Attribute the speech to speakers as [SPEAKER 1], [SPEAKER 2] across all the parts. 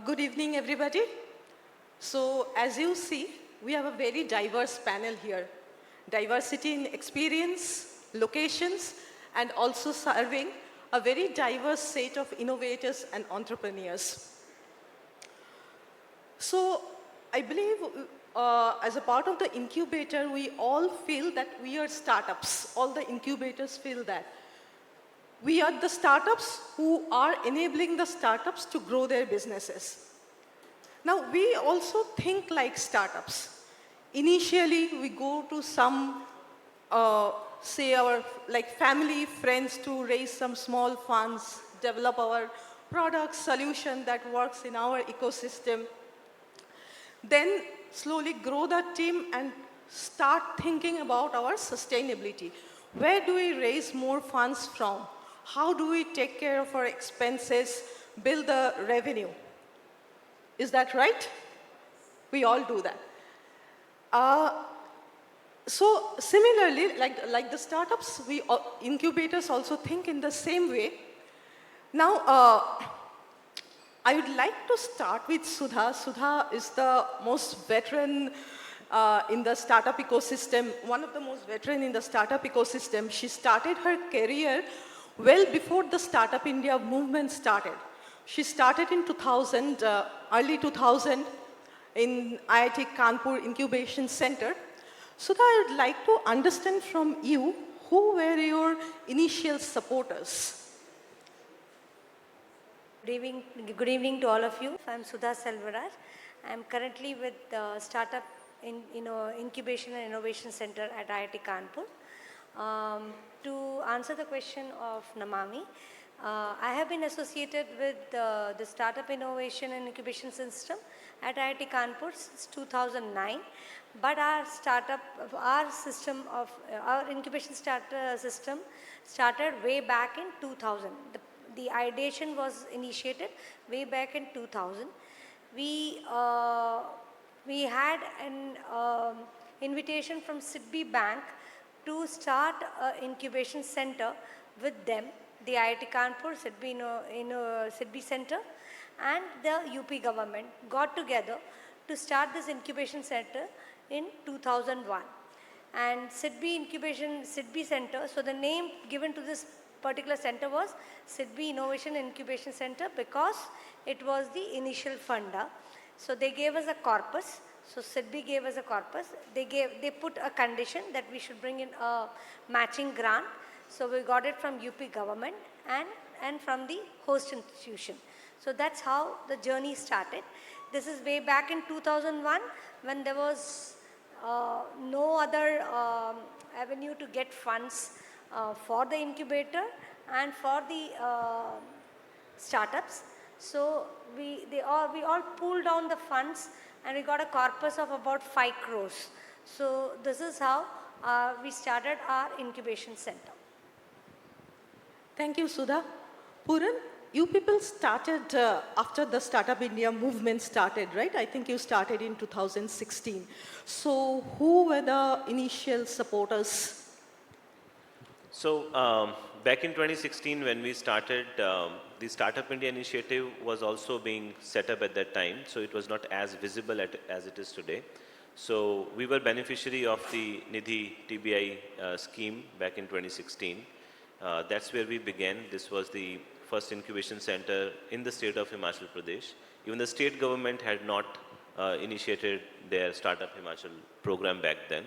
[SPEAKER 1] Good evening, everybody. So, as you see, we have a very diverse panel here. Diversity in experience, locations, and also serving a very diverse set of innovators and entrepreneurs. So, I believe as a part of the incubator, we all feel that we are startups. All the incubators feel that. We are the startups who are enabling the startups to grow their businesses. Now, we also think like startups. Initially, we go to some, say our like family, friends to raise some small funds, develop our product, solution that works in our ecosystem. Then slowly grow the team and start thinking about our sustainability. Where do we raise more funds from? How do we take care of our expenses, build the revenue? Is that right? We all do that. So similarly, like the startups, we incubators also think in the same way. Now, I would like to start with Sudha. Sudha is the most veteran in the startup ecosystem, one of the most veteran in the startup ecosystem. She started her career well before the Startup India movement started. She started in 2000, early 2000 in IIT Kanpur Incubation Center. Sudha, I would like to understand from you, who were your initial supporters?
[SPEAKER 2] Good evening to all of you. I'm Sudha Selvaraj. I'm currently with the Startup Incubation and Innovation Center at IIT Kanpur. To answer the question of Namami, I have been associated with the Startup Innovation and Incubation System at IIT Kanpur since 2009. But our incubation system started way back in 2000. The ideation was initiated way back in 2000. We had an invitation from SIDBI Bank to start an incubation center with them, the IIT Kanpur, SIDBI Center, and the UP government got together to start this incubation center in 2001. And SIDBI Center, so the name given to this particular center was SIDBI Innovation Incubation Center because it was the initial funder. So they gave us a corpus. So SIDBI gave us a corpus. They put a condition that we should bring in a matching grant. So we got it from UP government and from the host institution. So that's how the journey started. This is way back in 2001 when there was no other avenue to get funds for the incubator and for the startups. So we all pooled down the funds and we got a corpus of about 5 crores. So this is how we started our incubation center.
[SPEAKER 1] Thank you, Sudha. Puran, you people started after the Startup India movement started, right? I think you started in 2016. So who were the initial supporters?
[SPEAKER 3] So back in 2016 when we started, the Startup India initiative was also being set up at that time. So it was not as visible as it is today. So we were beneficiary of the Nidhi TBI scheme back in 2016. That's where we began. This was the first incubation center in the state of Himachal Pradesh. Even the state government had not initiated their Startup Himachal program back then.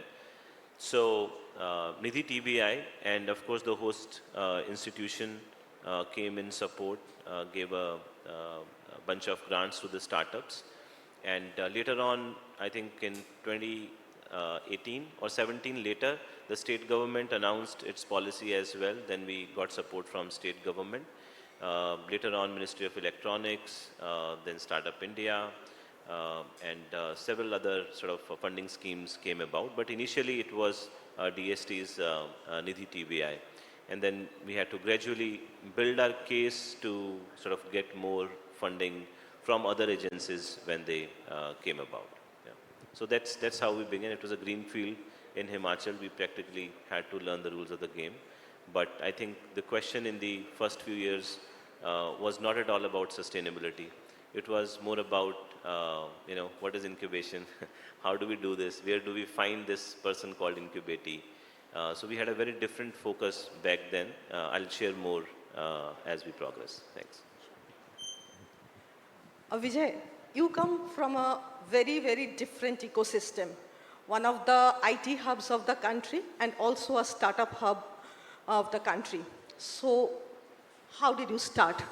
[SPEAKER 3] So Nidhi TBI and of course the host institution came in support, gave a bunch of grants to the startups. And later on, I think in 2018 or 17 later, the state government announced its policy as well. Then we got support from state government. Later on, Ministry of Electronics, then Startup India, and several other sort of funding schemes came about. But initially it was DST's Nidhi TBI. And then we had to gradually build our case to sort of get more funding from other agencies when they came about. Yeah. So that's how we began. It was a green field in Himachal. We practically had to learn the rules of the game. But I think the question in the first few years was not at all about sustainability. It was more about, what is incubation? How do we do this? Where do we find this person called incubatee? So we had a very different focus back then. I'll share more as we progress. Thanks.
[SPEAKER 1] Vijay, you come from a very, very different ecosystem. One of the IT hubs of the country and also a startup hub of the country. So, how did you start?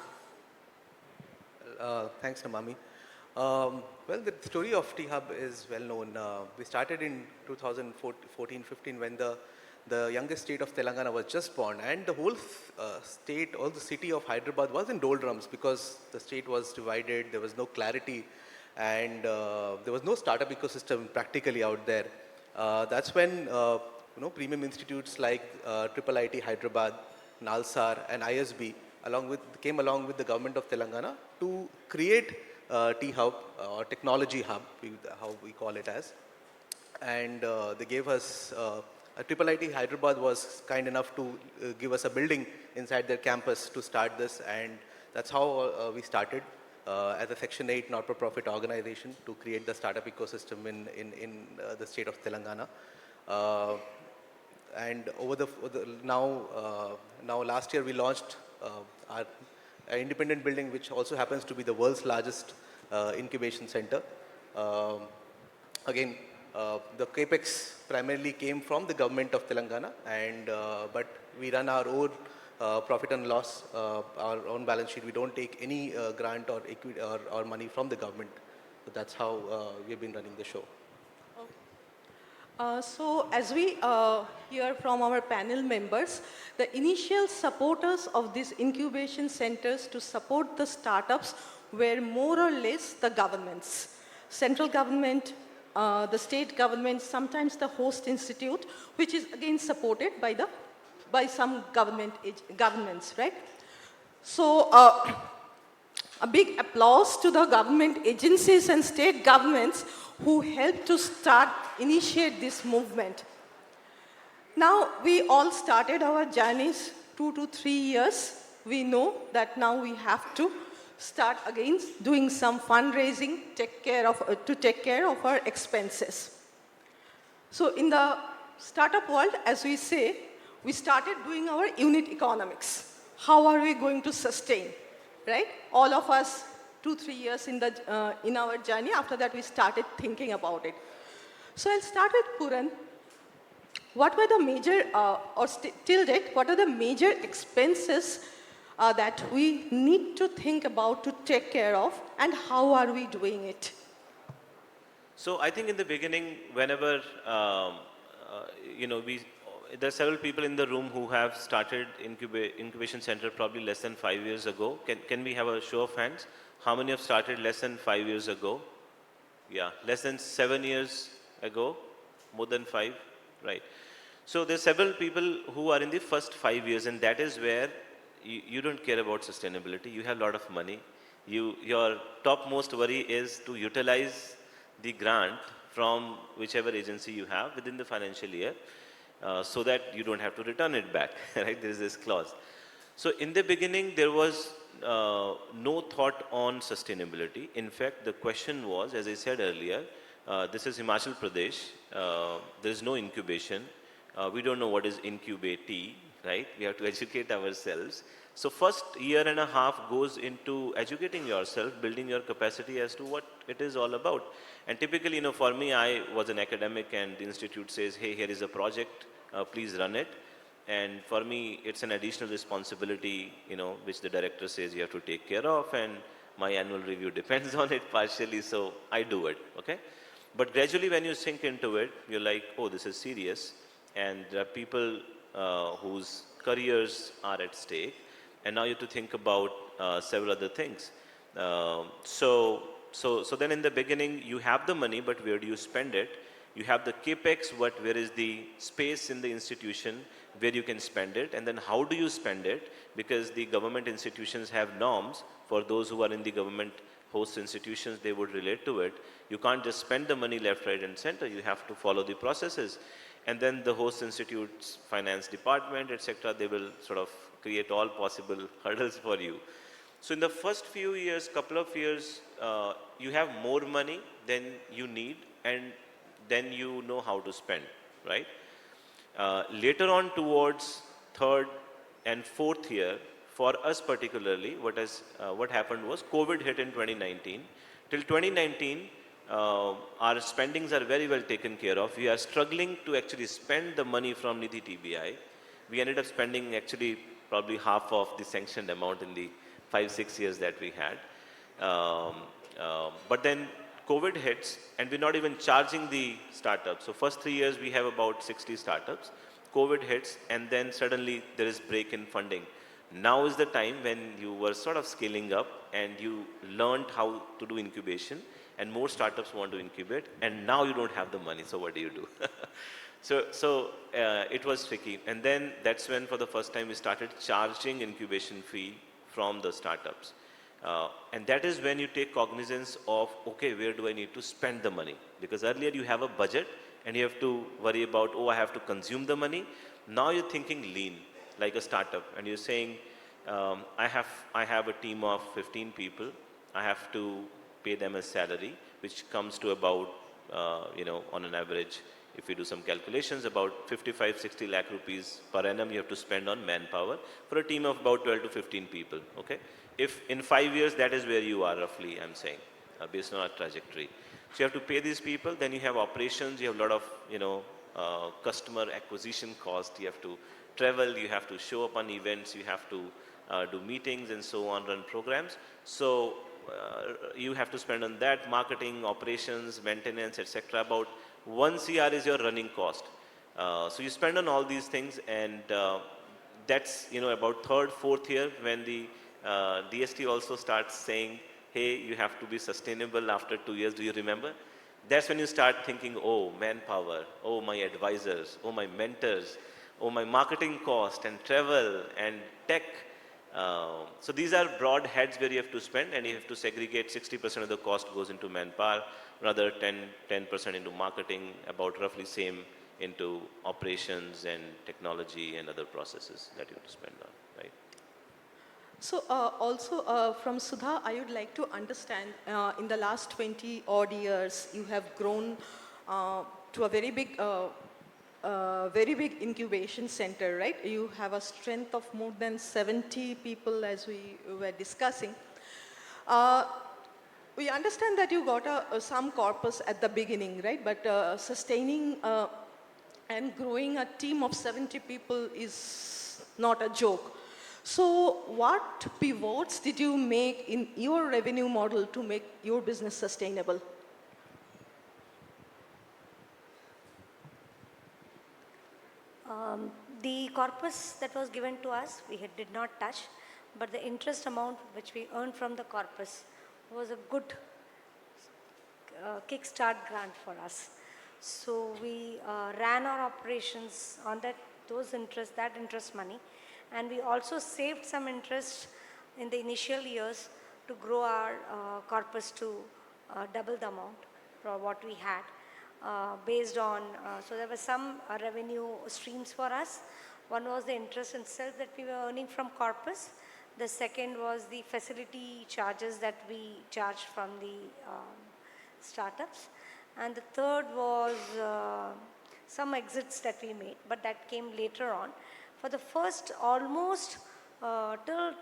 [SPEAKER 4] Thanks, Namami. Well, the story of T-Hub is well known. We started in 2014-15 when the youngest state of Telangana was just born, and the whole state, all the city of Hyderabad was in doldrums because the state was divided, there was no clarity, and there was no startup ecosystem practically out there. That's when premium institutes like Triple IT Hyderabad, Nalsar, and ISB came along with the government of Telangana to create T-Hub or Technology Hub, how we call it as. And they gave us, Triple IT Hyderabad was kind enough to give us a building inside their campus to start this, and that's how we started as a Section 8 not-for-profit organization to create the startup ecosystem in the state of Telangana. And now last year we launched our independent building, which also happens to be the world's largest incubation center. Again, the capex primarily came from the government of Telangana, but we run our own profit and loss, our own balance sheet. We don't take any grant or equity or money from the government. So that's how we've been running the show.
[SPEAKER 1] So as we hear from our panel members, the initial supporters of these incubation centers to support the startups were more or less the governments. Central government, the state government, sometimes the host institute, which is again supported by some governments, right? So a big applause to the government agencies and state governments who helped to initiate this movement. Now, we all started our journeys 2 to 3 years. We know that now we have to start again doing some fundraising to take care of our expenses. So in the startup world, as we say, we started doing our unit economics. How are we going to sustain, right? All of us 2-3 years in our journey. After that, we started thinking about it. So I'll start with Puran. What were the major, till date, what are the major expenses that we need to think about to take care of, and how are we doing it?
[SPEAKER 3] So I think in the beginning, whenever, there are several people in the room who have started incubation center probably less than 5 years ago. Can we have a show of hands? How many have started less than 5 years ago? Yeah, less than 7 years ago, more than 5, right? So there's several people who are in the first 5 years, and that is where you don't care about sustainability. You have a lot of money. Your topmost worry is to utilize the grant from whichever agency you have within the financial year, so that you don't have to return it back, right? There is this clause. So in the beginning, there was no thought on sustainability. In fact, the question was, as I said earlier, this is Himachal Pradesh. There is no incubation. We don't know what is incubatee, right? We have to educate ourselves. So first year and a half goes into educating yourself, building your capacity as to what it is all about. And typically, for me, I was an academic, and the institute says, hey, here is a project, please run it. And for me, it's an additional responsibility, which the director says you have to take care of, and my annual review depends on it partially, so I do it, okay? But gradually when you sink into it, you're like, oh, this is serious, and there are people whose careers are at stake, and now you have to think about several other things. So then in the beginning, you have the money, but where do you spend it? You have the capex, where is the space in the institution where you can spend it, and then how do you spend it? Because the government institutions have norms. For those who are in the government host institutions, they would relate to it. You can't just spend the money left, right, and center. You have to follow the processes. And then the host institute's finance department, etc., they will sort of create all possible hurdles for you. So in the first few years, couple of years, you have more money than you need, and then you know how to spend, right? Later on towards third and fourth year, for us particularly, what happened was COVID hit in 2019. Till 2019, our spendings are very well taken care of. We are struggling to actually spend the money from Nidhi TBI. We ended up spending actually probably half of the sanctioned amount in the 5, 6 years that we had. Um, but then COVID hits and we're not even charging the startups. So first 3 years we have about 60 startups. COVID hits and then suddenly there is break in funding. Now is the time when you were sort of scaling up and you learned how to do incubation and more startups want to incubate and now you don't have the money. So what do you do? So it was tricky. And then that's when for the first time we started charging incubation fee from the startups. And that is when you take cognizance of, okay, where do I need to spend the money? Because earlier you have a budget and you have to worry about, oh, I have to consume the money. Now you're thinking lean, like a startup, and you're saying, I have a team of 15 people. I have to pay them a salary, which comes to about, on an average, if you do some calculations, about 55, 60 lakh rupees per annum you have to spend on manpower for a team of about 12 to 15 people, okay? If in 5 years that is where you are roughly, I'm saying, based on our trajectory. So you have to pay these people, then you have operations, you have a lot of, customer acquisition cost, you have to travel, you have to show up on events, you have to do meetings and so on, run programs. So you have to spend on that, marketing, operations, maintenance, etc. About 1 CR is your running cost. So you spend on all these things, and that's about third, fourth year when the DST also starts saying, hey, you have to be sustainable after 2 years. Do you remember? That's when you start thinking, oh, manpower, oh, my advisors, oh, my mentors, oh, my marketing cost and travel and tech. So these are broad heads where you have to spend, and you have to segregate 60% of the cost goes into manpower, another 10% into marketing, about roughly same into operations and technology and other processes that you have to spend on, right?
[SPEAKER 1] So also from Sudha, I would like to understand, in the last 20 odd years, you have grown to a very big incubation center, right? You have a strength of more than 70 people, as we were discussing. Uh, we understand that you got some corpus at the beginning, right? But sustaining and growing a team of 70 people is not a joke. So what pivots did you make in your revenue model to make your business sustainable?
[SPEAKER 2] The corpus that was given to us, did not touch, but the interest amount which we earned from the corpus was a good kickstart grant for us. So we ran our operations on that interest money, and we also saved some interest in the initial years to grow our corpus to double the amount for what we had. Based on, so there were some revenue streams for us. One was the interest itself that we were earning from corpus. The second was the facility charges that we charged from the startups. And the third was some exits that we made, but that came later on. For the first almost till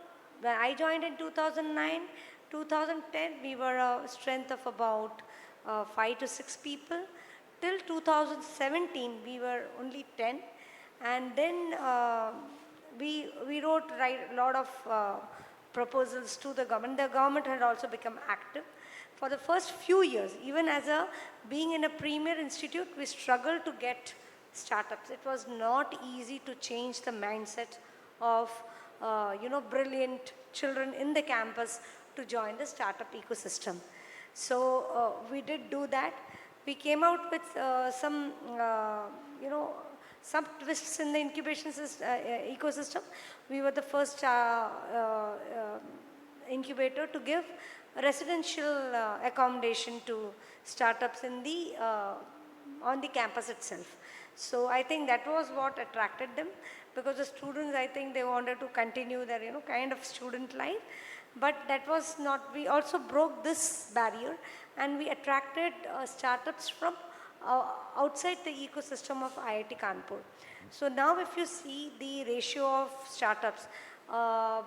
[SPEAKER 2] when I joined in 2009, 2010, we were a strength of about 5 to 6 people. Till 2017, we were only 10. And then we wrote a lot of proposals to the government. The government had also become active. For the first few years, even as being in a premier institute, we struggled to get startups. It was not easy to change the mindset of brilliant children in the campus to join the startup ecosystem. So we did do that. We came out with some twists in the incubation ecosystem. We were the first incubator to give residential accommodation to startups in the on the campus itself. So I think that was what attracted them, because the students, I think they wanted to continue their kind of student life, But that was not, we also broke this barrier and we attracted startups from outside the ecosystem of IIT Kanpur. So now if you see the ratio of startups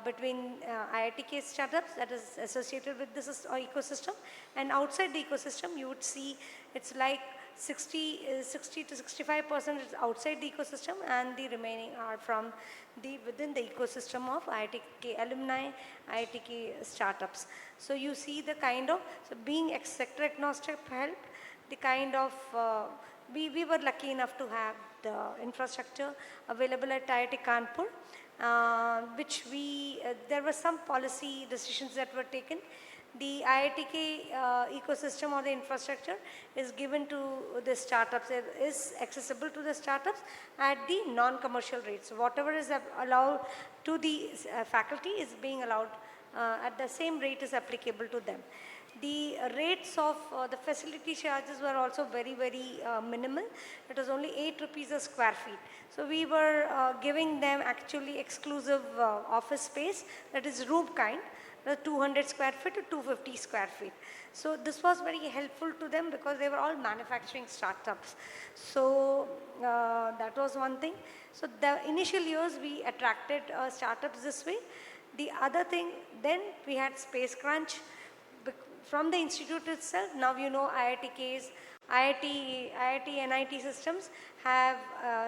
[SPEAKER 2] between IIT startups that is associated with this ecosystem and outside the ecosystem, you would see it's like 60 to 65% is outside the ecosystem and the remaining are from the within the ecosystem of IITK alumni, IITK startups. So you see the kind of, so being sector agnostic helped, the kind of, we were lucky enough to have the infrastructure available at IIT Kanpur, which there were some policy decisions that were taken. The IITK ecosystem or the infrastructure is given to the startups, it is accessible to the startups at the non-commercial rates. So whatever is allowed to the faculty is being allowed at the same rate is applicable to them. The rates of the facility charges were also very, very minimal. It was only 8 rupees a square feet. So we were giving them actually exclusive office space, that is room kind, 200 square feet to 250 square feet. So this was very helpful to them because they were all manufacturing startups. So that was one thing. So the initial years we attracted startups this way. The other thing, then we had space crunch from the institute itself. Now you know IITKs, IIT, NIT systems have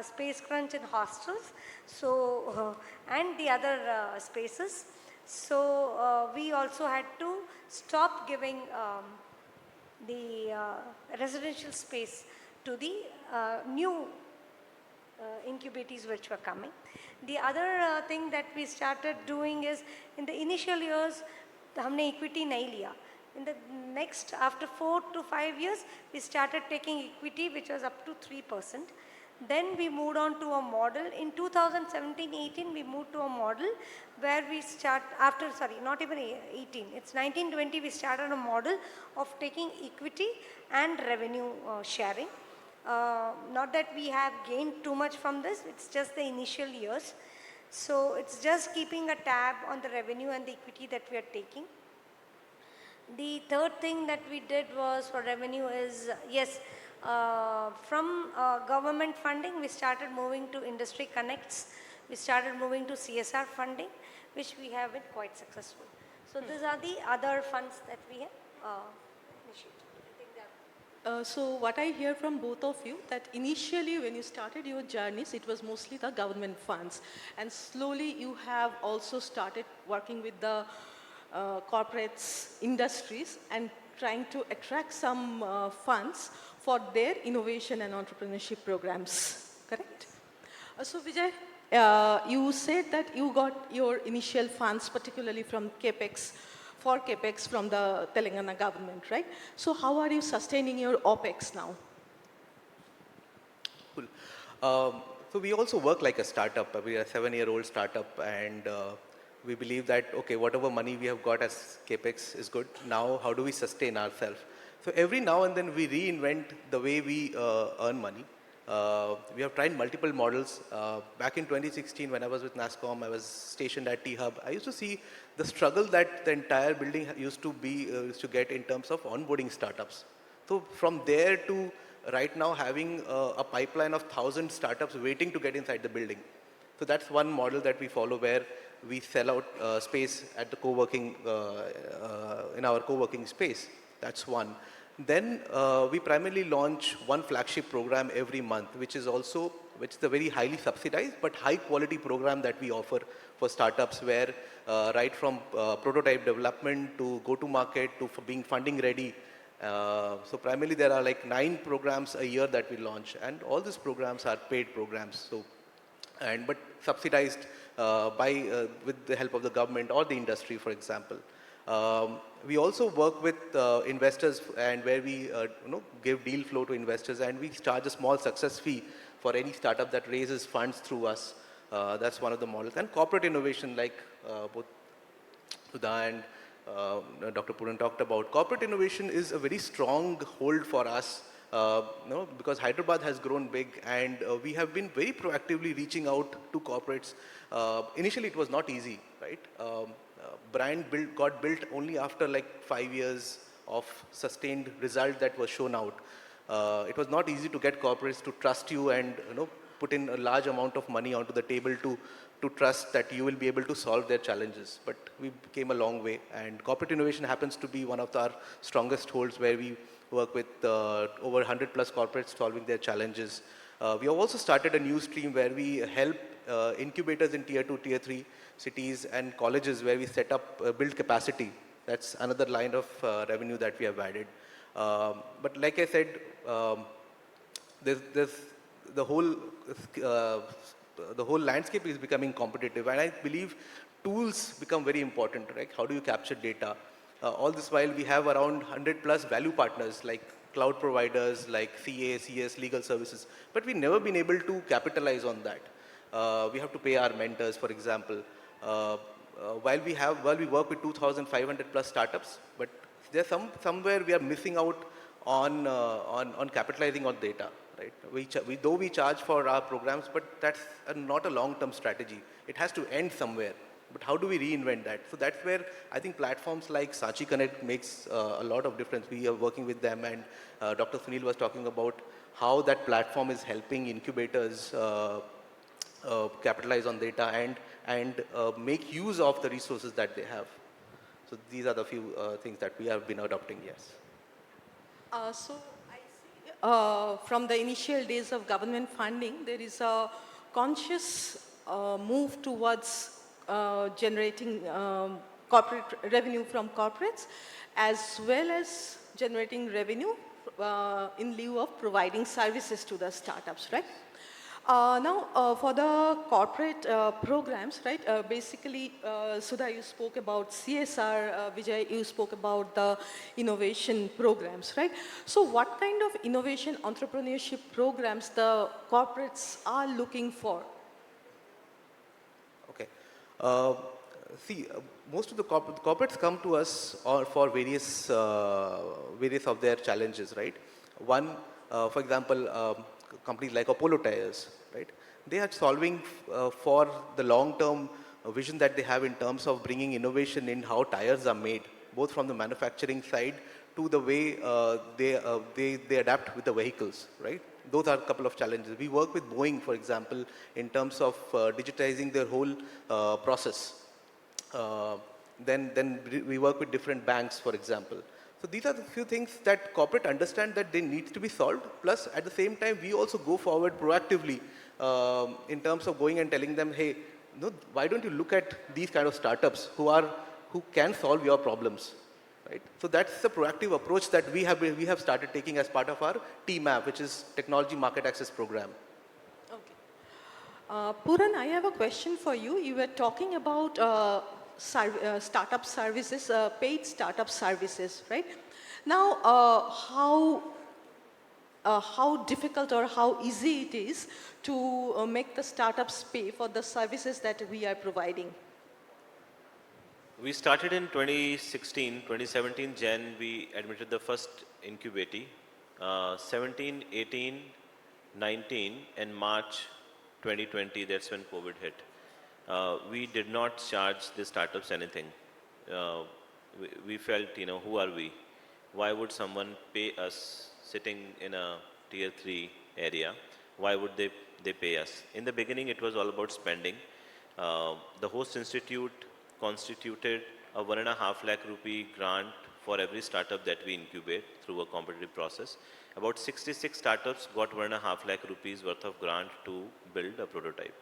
[SPEAKER 2] space crunch in hostels, so and the other spaces. So we also had to stop giving the residential space to the new incubators which were coming. The other thing that we started doing is, in the initial years, हमने equity नहीं लिया. In the next, after 4 to 5 years, we started taking equity which was up to 3%. Then we moved on to a model. In 2017-18, we moved to a model where we start, after, sorry, not even 18, it's 19-20, we started a model of taking equity and revenue sharing. Not that we have gained too much from this, it's just the initial years. So it's just keeping a tab on the revenue and the equity that we are taking. The third thing that we did was for revenue is, yes, from government funding, we started moving to industry connects. We started moving to CSR funding, which we have been quite successful. So these are the other funds that we have initiated.
[SPEAKER 1] So what I hear from both of you, that initially when you started your journeys, it was mostly the government funds. And slowly you have also started working with the corporates, industries, and trying to attract some funds for their innovation and entrepreneurship programs, correct? So Vijay, you said that you got your initial funds, particularly from CAPEX, for CAPEX from the Telangana government, right? So how are you sustaining your OPEX now?
[SPEAKER 4] Cool. So we also work like a startup. We are a 7-year-old startup, and we believe that, okay, whatever money we have got as CAPEX is good. Now, how do we sustain ourselves? So every now and then we reinvent the way we earn money. We have tried multiple models. Back in 2016, when I was with NASCOM, I was stationed at T-Hub. I used to see the struggle that the entire building used to get in terms of onboarding startups. So from there to right now having a pipeline of 1,000 startups waiting to get inside the building. So that's one model that we follow, where we sell out space at the co-working, in our co-working space. That's one. Then we primarily launch one flagship program every month, which is a very highly subsidized but high quality program that we offer for startups, where right from prototype development to go to market to being funding ready. So primarily there are like 9 programs a year that we launch, and all these programs are paid programs. So, but subsidized with the help of the government or the industry, for example. We also work with investors, and where we give deal flow to investors, and we charge a small success fee for any startup that raises funds through us. That's one of the models. And corporate innovation, like both Sudha and Dr. Puran talked about. Corporate innovation is a very strong hold for us, because Hyderabad has grown big, and we have been very proactively reaching out to corporates. Initially, it was not easy, right? got built only after like 5 years of sustained result that was shown out. It was not easy to get corporates to trust you and put in a large amount of money onto the table to trust that you will be able to solve their challenges. But we came a long way, and corporate innovation happens to be one of our strongest holds, where we work with over 100 plus corporates solving their challenges. We have also started a new stream where we help incubators in tier 2, tier 3 cities and colleges, where we set up, build capacity. That's another line of revenue that we have added. But like I said, there's the whole uh, the whole landscape is becoming competitive, and I believe tools become very important. Right? How do you capture data? All this while we have around 100 plus value partners like cloud providers, like CA, CS, legal services, but we've never been able to capitalize on that. We have to pay our mentors, for example. While we work with 2,500 plus startups, but there's somewhere we are missing out on capitalizing on data, right? Though we charge for our programs, but that's not a long-term strategy. It has to end somewhere. But how do we reinvent that? So that's where I think platforms like Sachi Connect makes a lot of difference. We are working with them, and Dr. Sunil was talking about how that platform is helping incubators capitalize on data and make use of the resources that they have. So these are the few things that we have been adopting, yes.
[SPEAKER 1] So I see from the initial days of government funding, there is a conscious move towards generating corporate revenue from corporates, as well as generating revenue in lieu of providing services to the startups, right? Now, for the corporate programs, right, basically, Sudha, you spoke about CSR, Vijay, you spoke about the innovation programs, right? So what kind of innovation entrepreneurship programs the corporates are looking for?
[SPEAKER 4] Okay. Uh, See, most of the corporates come to us for various of their challenges, right? One, for example, companies like Apollo Tires, right? They are solving for the long-term vision that they have in terms of bringing innovation in how tires are made, both from the manufacturing side to the way they adapt with the vehicles, right? Those are a couple of challenges. We work with Boeing, for example, in terms of digitizing their whole process. Uh, then we work with different banks, for example. So these are the few things that corporate understand that they need to be solved. Plus, at the same time, we also go forward proactively in terms of going and telling them, hey, no, why don't you look at these kind of startups who can solve your problems, right? So that's the proactive approach that we have started taking as part of our TMAP, which is Technology Market Access Program.
[SPEAKER 1] Okay. Puran, I have a question for you. You were talking about startup services, paid startup services, right? Now, how difficult or how easy it is to make the startups pay for the services that we are providing?
[SPEAKER 3] We started in 2016, 2017 Jan, we admitted the first incubator. 17, 18, 19 and March 2020, that's when COVID hit. We did not charge the startups anything. Uh, we felt, who are we? Why would someone pay us sitting in a tier 3 area? Why would they pay us? In the beginning, it was all about spending. The host institute constituted a 1.5 lakh rupee grant for every startup that we incubate through a competitive process. About 66 startups got 1.5 lakh rupees worth of grant to build a prototype.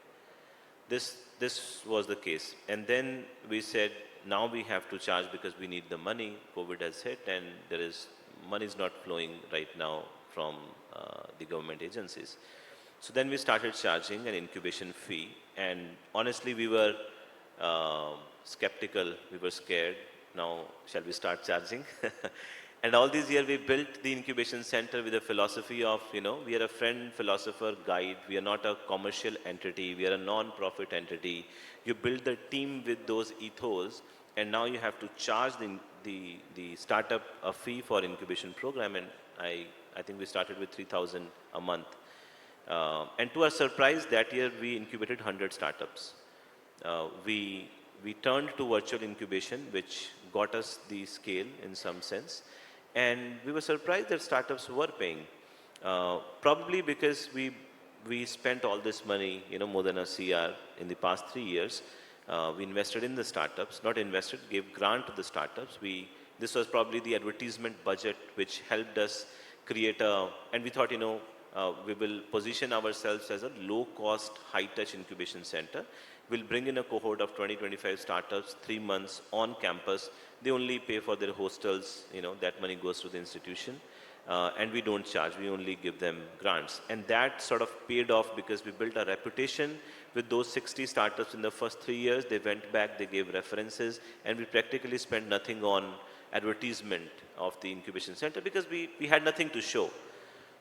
[SPEAKER 3] This was the case. And then we said, now we have to charge because we need the money. COVID has hit and money is not flowing right now from the government agencies. So then we started charging an incubation fee, and honestly, we were skeptical, we were scared. Now, shall we start charging? And all these years, we built the incubation center with a philosophy of, we are a friend, philosopher, guide. We are not a commercial entity. We are a non-profit entity. You build the team with those ethos, and now you have to charge the startup a fee for incubation program. And I think we started with 3,000 a month. And to our surprise, that year we incubated 100 startups. We we turned to virtual incubation, which got us the scale in some sense. And we were surprised that startups were paying. Probably because we spent all this money, more than a CR in the past 3 years. We invested in the startups, not invested, gave grant to the startups. This was probably the advertisement budget which helped us create and we thought, we will position ourselves as a low-cost, high-touch incubation center. We'll bring in a cohort of 20-25 startups, 3 months on campus. They only pay for their hostels, that money goes to the institution. And we don't charge, we only give them grants. And that sort of paid off because we built a reputation with those 60 startups in the first 3 years. They went back, they gave references, and we practically spent nothing on advertisement of the incubation center because we had nothing to show.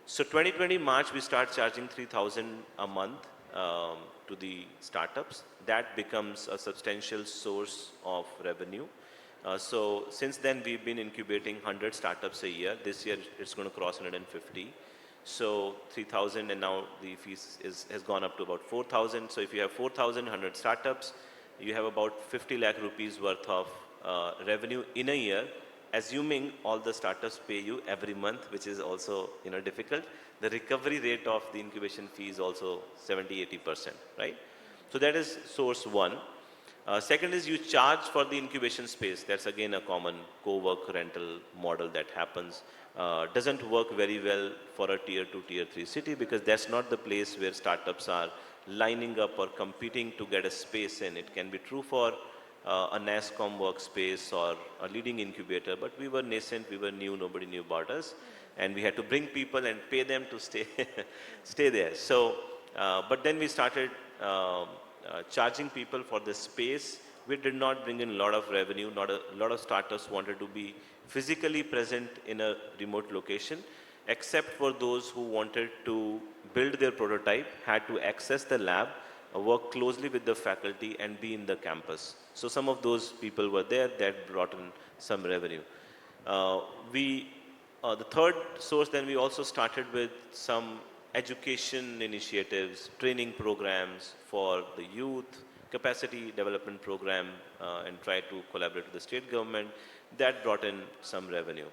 [SPEAKER 3] So 2020 March, we start charging 3,000 a month to the startups. That becomes a substantial source of revenue. So since then, we've been incubating 100 startups a year. This year, it's going to cross 150. So 3,000, and now the fees has gone up to about 4,000. So if you have 4,100 startups, you have about 50 lakh rupees worth of revenue in a year, assuming all the startups pay you every month, which is also difficult. The recovery rate of the incubation fee is also 70-80%, right? So that is source one. Second is you charge for the incubation space. That's again a common co-work rental model that happens. Doesn't work very well for a tier 2, tier 3 city because that's not the place where startups are lining up or competing to get a space in. It can be true for a NASCOM workspace or a leading incubator, but we were nascent, we were new, nobody knew about us. And we had to bring people and pay them to stay there. So, but then we started charging people for the space. We did not bring in a lot of revenue. Not a lot of startups wanted to be physically present in a remote location, except for those who wanted to build their prototype, had to access the lab, work closely with the faculty and be in the campus. So some of those people were there that brought in some revenue. The third source, then we also started with some education initiatives, training programs for the youth, capacity development program, and try to collaborate with the state government. That brought in some revenue.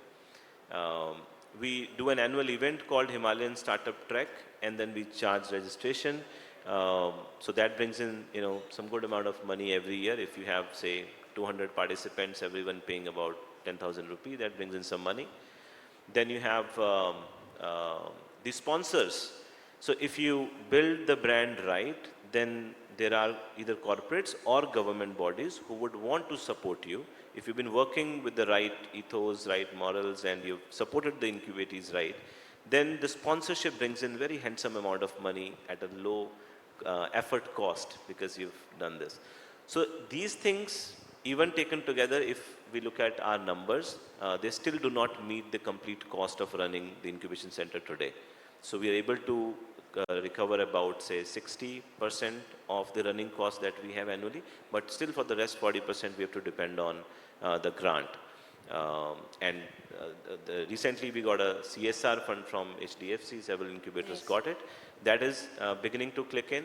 [SPEAKER 3] We do an annual event called Himalayan Startup Trek, and then we charge registration. So that brings in, some good amount of money every year. If you have, say, 200 participants, everyone paying about 10,000 rupees, that brings in some money. Then you have the sponsors. So if you build the brand right, then there are either corporates or government bodies who would want to support you. If you've been working with the right ethos, right morals, and you've supported the incubatees right, then the sponsorship brings in very handsome amount of money at a low effort cost because you've done this. So these things, even taken together, if we look at our numbers, they still do not meet the complete cost of running the incubation center today. So we are able to recover about, say, 60% of the running cost that we have annually, but still for the rest 40% we have to depend on the grant. Recently we got a CSR fund from HDFC, several incubators got it. That is beginning to click in.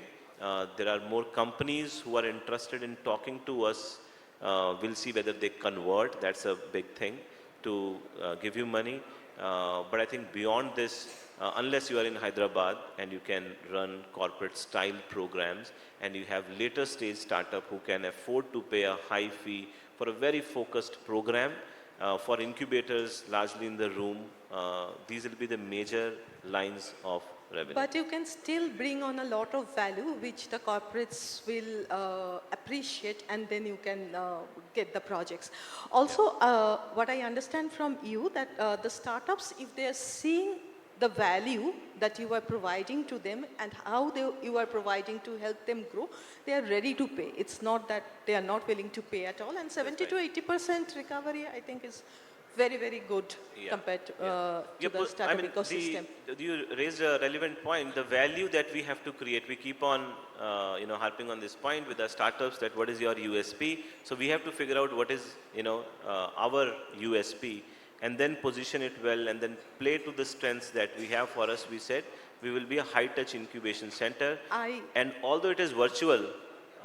[SPEAKER 3] There are more companies who are interested in talking to us. We'll see whether they convert. That's a big thing to give you money. But I think beyond this, unless you are in Hyderabad and you can run corporate style programs and you have later stage startup who can afford to pay a high fee for a very focused program, for incubators largely in the room, these will be the major lines of revenue.
[SPEAKER 1] But you can still bring on a lot of value which the corporates will appreciate, and then you can get the projects. Also, what I understand from you that the startups, if they are seeing the value that you are providing to them and how you are providing to help them grow, they are ready to pay. It's not that they are not willing to pay at all. And 70 to 80% recovery, I think, is very, very good compared to the startup ecosystem.
[SPEAKER 3] You raised a relevant point. The value that we have to create, we keep on harping on this point with the startups that what is your USP. So we have to figure out what is our USP and then position it well and then play to the strengths that we have. For us, we said we will be a high-touch incubation center. And although it is virtual,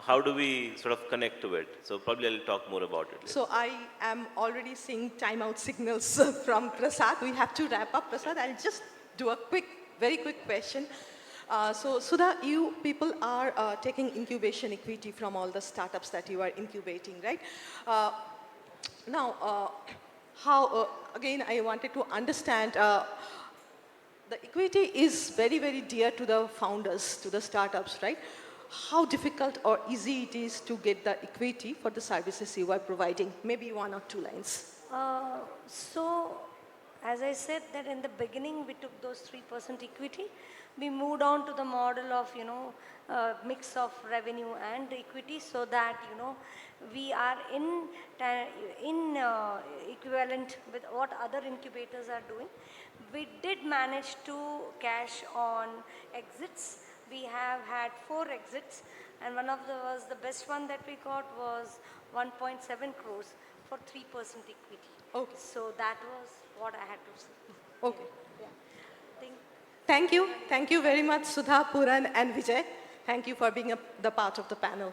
[SPEAKER 3] how do we sort of connect to it? So probably I'll talk more about it later.
[SPEAKER 1] So I am already seeing timeout signals from Prasad. We have to wrap up, Prasad. I'll just do a very quick question. So Sudha, you people are taking incubation equity from all the startups that you are incubating, right? Uh, Now, again, I wanted to understand, the equity is very, very dear to the founders, to the startups, right? How difficult or easy it is to get the equity for the services you are providing? Maybe one or two lines.
[SPEAKER 2] So, as I said that in the beginning we took those 3% equity. We moved on to the model of, mix of revenue and equity so that, we are in equivalent with what other incubators are doing. We did manage to cash on exits. We have had 4 exits and one of the best one that we got was 1.7 crores for 3% equity.
[SPEAKER 1] Okay.
[SPEAKER 2] So that was what I had to say.
[SPEAKER 1] Okay.
[SPEAKER 2] Yeah. Think,
[SPEAKER 1] Thank you. Thank you very much, Sudha, Puran, and Vijay. Thank you for being the part of the panel.